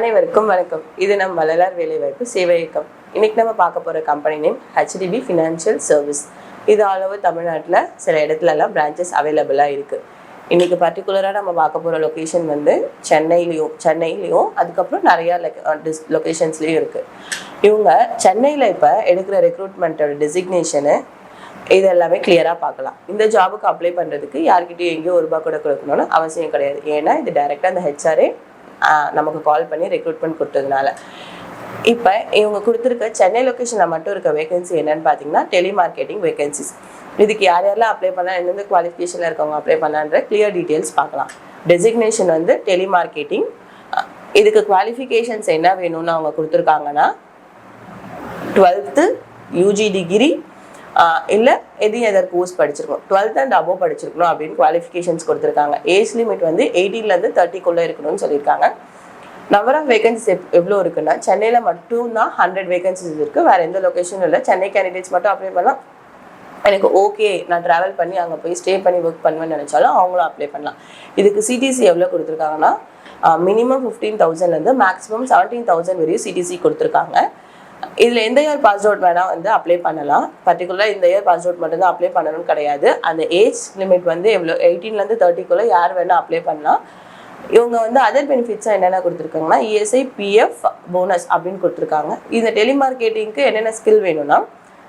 அனைவருக்கும் வணக்கம். இது நம் வள்ளலார் வேலைவாய்ப்பு சேவை இயக்கம். இன்னைக்கு நம்ம பார்க்க போகிற company name HDB financial service. இது ஆல் ஓவர் தமிழ்நாட்டில் சில இடத்துலலாம் பிரான்ச்சஸ் அவைலபிளாக இருக்குது. இன்றைக்கி பர்டிகுலராக நம்ம பார்க்க போகிற லொக்கேஷன் வந்து சென்னையிலையும் அதுக்கப்புறம் நிறையா லொக்கேஷன்ஸ்லேயும் இருக்குது. இவங்க சென்னையில் இப்போ எடுக்கிற ரெக்ரூட்மெண்ட்டோட டெசிக்னேஷனு இது எல்லாமே கிளியராக பார்க்கலாம். இந்த ஜாபுக்கு அப்ளை பண்ணுறதுக்கு யார்கிட்டையும் எங்கேயும் ₹1 கூட கொடுக்கணும்னு அவசியம் கிடையாது. ஏன்னா இது டைரெக்டாக அந்த ஹெச்ஆரே நமக்கு கால் பண்ணி ரெக்ரூட்மெண்ட் கொடுத்ததுனால. இப்போ இவங்க கொடுத்துருக்க சென்னை லொக்கேஷனில் மட்டும் இருக்க வேகன்சி என்னன்னு பார்த்தீங்கன்னா டெலிமார்க்கெட்டிங் வேகன்சிஸ். இதுக்கு யாரெல்லாம் அப்ளை பண்ணலாம், எந்தெந்த குவாலிஃபிகேஷனில் இருக்கவங்க அப்ளை பண்ணலான்ற கிளியர் டீட்டெயில்ஸ் பார்க்கலாம். டெசிக்னேஷன் வந்து டெலிமார்க்கெட்டிங். இதுக்கு குவாலிஃபிகேஷன்ஸ் என்ன வேணும்னு அவங்க கொடுத்துருக்காங்கன்னா 12th யூஜி டிகிரி இல்லை எதர் கோர்ஸ் படிச்சிருக்கணும், 12th அண்ட் அபோவ் படிச்சிருக்கணும் அப்படின்னு குவாலிஃபிகேஷன்ஸ் கொடுத்துருக்காங்க. ஏஜ் லிமிட் வந்து 18லேருந்து 30க்குள்ளே இருக்கணும்னு சொல்லியிருக்காங்க. நம்பர் ஆஃப் வேகன்சிஸ் எவ்வளோ இருக்குன்னா சென்னையில் மட்டும்தான் 100 வேகன்சிஸ் இருக்குது. வேறு எந்த லொக்கேஷனும் இல்லை. சென்னை கேண்டிடேட்ஸ் மட்டும் அப்ளை பண்ணலாம். எனக்கு ஓகே நான் ட்ராவல் பண்ணி அங்கே போய் ஸ்டே பண்ணி ஒர்க் பண்ணுவேன்னு நினச்சாலும் அவங்களும் அப்ளை பண்ணலாம். இதுக்கு சிடிசி எவ்வளோ கொடுத்துருக்காங்கன்னா மினிமம் 15,000லேருந்து மேக்ஸிமம் 17,000 வரையும் சிடிசி கொடுத்துருக்காங்க. இதில் எந்த இயர் பாஸ் அவுட் வேணால் வந்து அப்ளை பண்ணலாம். பர்டிகுலராக இந்த இயர் பாஸ் அவுட் மட்டும்தான் அப்ளை பண்ணணும்னு கிடையாது. அந்த ஏஜ் லிமிட் வந்து எவ்வளோ 18லேருந்து 30க்குள்ளே யார் வேணால் அப்ளை பண்ணலாம். இவங்க வந்து அதர் பெனிஃபிட்ஸாக என்னென்ன கொடுத்துருக்காங்கன்னா இஎஸ்ஐ, பிஎஃப், போனஸ் அப்படின்னு கொடுத்துருக்காங்க. இந்த டெலிமார்க்கெட்டிங்க்கு என்னென்ன ஸ்கில் வேணும்னா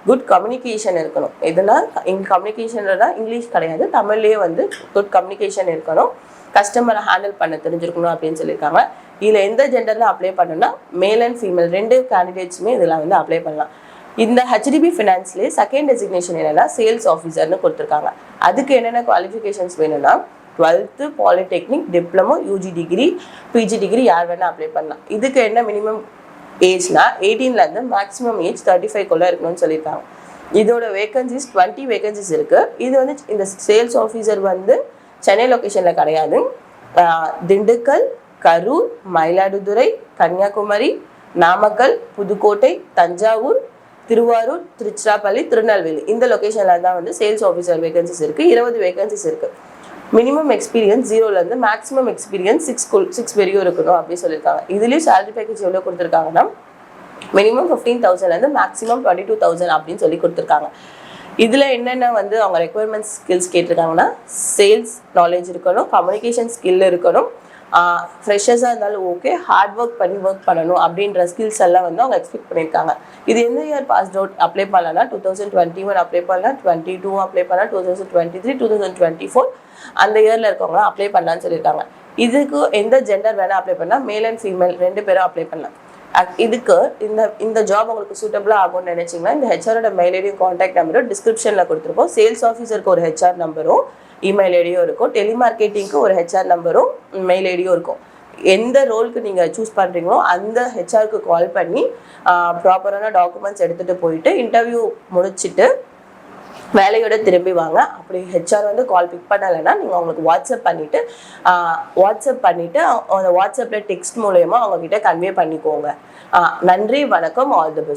குட் கம்யூனிகேஷன் இருக்கணும். இதனால் இங்கே கம்யூனிகேஷனில் தான் இங்கிலீஷ் கிடையாது, தமிழ்லேயே வந்து குட் கம்யூனிகேஷன் இருக்கணும். கஸ்டமரை ஹேண்டில் பண்ண தெரிஞ்சிருக்கணும் அப்படின்னு சொல்லியிருக்காங்க. இதில் எந்த ஜெண்டரில் அப்ளை பண்ணணும்னா மேல் அண்ட் ஃபீமேல் 2 கேண்டிடேட்ஸுமே இதில் வந்து அப்ளை பண்ணலாம். இந்த ஹெச்டிபி ஃபினான்ஸ்லேயே செகண்ட் டெசிக்னேஷன் என்னென்னா சேல்ஸ் ஆஃபீஸர்னு கொடுத்துருக்காங்க. அதுக்கு என்னென்ன குவாலிஃபிகேஷன்ஸ் வேணும்னா 12th polytechnic, diploma, UG degree, PG degree யார் வேணால் அப்ளை பண்ணலாம். இதுக்கு என்ன மினிமம் ஏஜ்னா 18லேருந்து மேக்ஸிமம் ஏஜ் 35க்குள்ளே இருக்கணும்னு சொல்லியிருக்காங்க. இதோட வேகன்சிஸ் 20 வேகன்சிஸ் இருக்குது. இது வந்து இந்த சேல்ஸ் ஆஃபீஸர் வந்து சென்னை லொக்கேஷனில் கிடையாது. திண்டுக்கல், கரூர், மயிலாடுதுறை, கன்னியாகுமரி, நாமக்கல், புதுக்கோட்டை, தஞ்சாவூர், திருவாரூர், திருச்சிராப்பள்ளி, திருநெல்வேலி இந்த லொக்கேஷனில் தான் வந்து சேல்ஸ் ஆஃபீஸர் வேகன்சிஸ் இருக்குது. 20 வேகன்சிஸ் இருக்குது. மினிமம் எக்ஸ்பீரியன்ஸ் 0லேருந்து மேக்ஸிமம் எக்ஸ்பீரியன்ஸ் 6 வரையும் இருக்கணும் அப்படின்னு சொல்லியிருக்காங்க. இதுலேயும் சேலரி பேக்கேஜ் எவ்வளோ கொடுத்துருக்காங்கன்னா மினிமம் 15,000லேருந்து மேக்ஸிமம் 22,000 அப்படின்னு சொல்லி கொடுத்துருக்காங்க. இதில் என்னென்ன வந்து அவங்க ரெக்குயர்மெண்ட் ஸ்கில்ஸ் கேட்டிருக்காங்கன்னா சேல்ஸ் நாலேஜ் இருக்கணும், கம்யூனிகேஷன் ஸ்கில் இருக்கணும், ஃப்ரெஷர்ஸாக இருந்தாலும் ஓகே, ஹார்ட் ஒர்க் பண்ணி ஒர்க் பண்ணணும் அப்படின்ற ஸ்கில்ஸ் எல்லாம் வந்து அவங்க எக்ஸ்பெக்ட் பண்ணியிருக்காங்க. இது எந்த இயர் பாஸ் அவுட் அப்ளை பண்ணலாம்னா 2021 அப்ளை பண்ணலாம், 22 அப்ளை பண்ணலாம், 2023, 2024 அந்த இயரில் இருக்கவங்க அப்ளை பண்ணலான்னு சொல்லியிருக்காங்க. இதுக்கு எந்த ஜெண்டர் வேணால் அப்ளை பண்ணலாம், மேல் அண்ட் ஃபீமேல் 2 பேரும் அப்ளை பண்ணலாம். இதுக்கு இந்த ஜாப் உங்களுக்கு சூட்டபிளாக ஆகும்னு நினச்சிங்கன்னா இந்த ஹெச்ஆரோட மெயில் ஐடியும் கான்டாக்ட் நம்பரும் டிஸ்கிரிப்ஷனில் கொடுத்துருப்போம். சேல்ஸ் ஆஃபீஸருக்கு ஒரு ஹெச்ஆர் நம்பரும் இமெயில் ஐடியும் இருக்கும். டெலிமார்க்கெட்டிங்க்கு ஒரு ஹெச்ஆர் நம்பரும் மெயில் ஐடியும் இருக்கும். எந்த ரோலுக்கு நீங்கள் சூஸ் பண்ணுறீங்களோ அந்த ஹெச்ஆருக்கு கால் பண்ணி ப்ராப்பரான டாக்குமெண்ட்ஸ் எடுத்துகிட்டு போயிட்டு இன்டர்வியூ முடிச்சுட்டு வேலையோட திரும்பி வாங்க. அப்படி ஹெச்ஆர் வந்து கால் பிக் பண்ணலைன்னா நீங்கள் அவங்களுக்கு வாட்ஸ்அப் பண்ணிவிட்டு அந்த வாட்ஸ்அப்பில் டெக்ஸ்ட் மூலயமா அவங்கக்கிட்ட கன்வே பண்ணிக்கோங்க. நன்றி, வணக்கம், ஆல் தி பெஸ்ட்.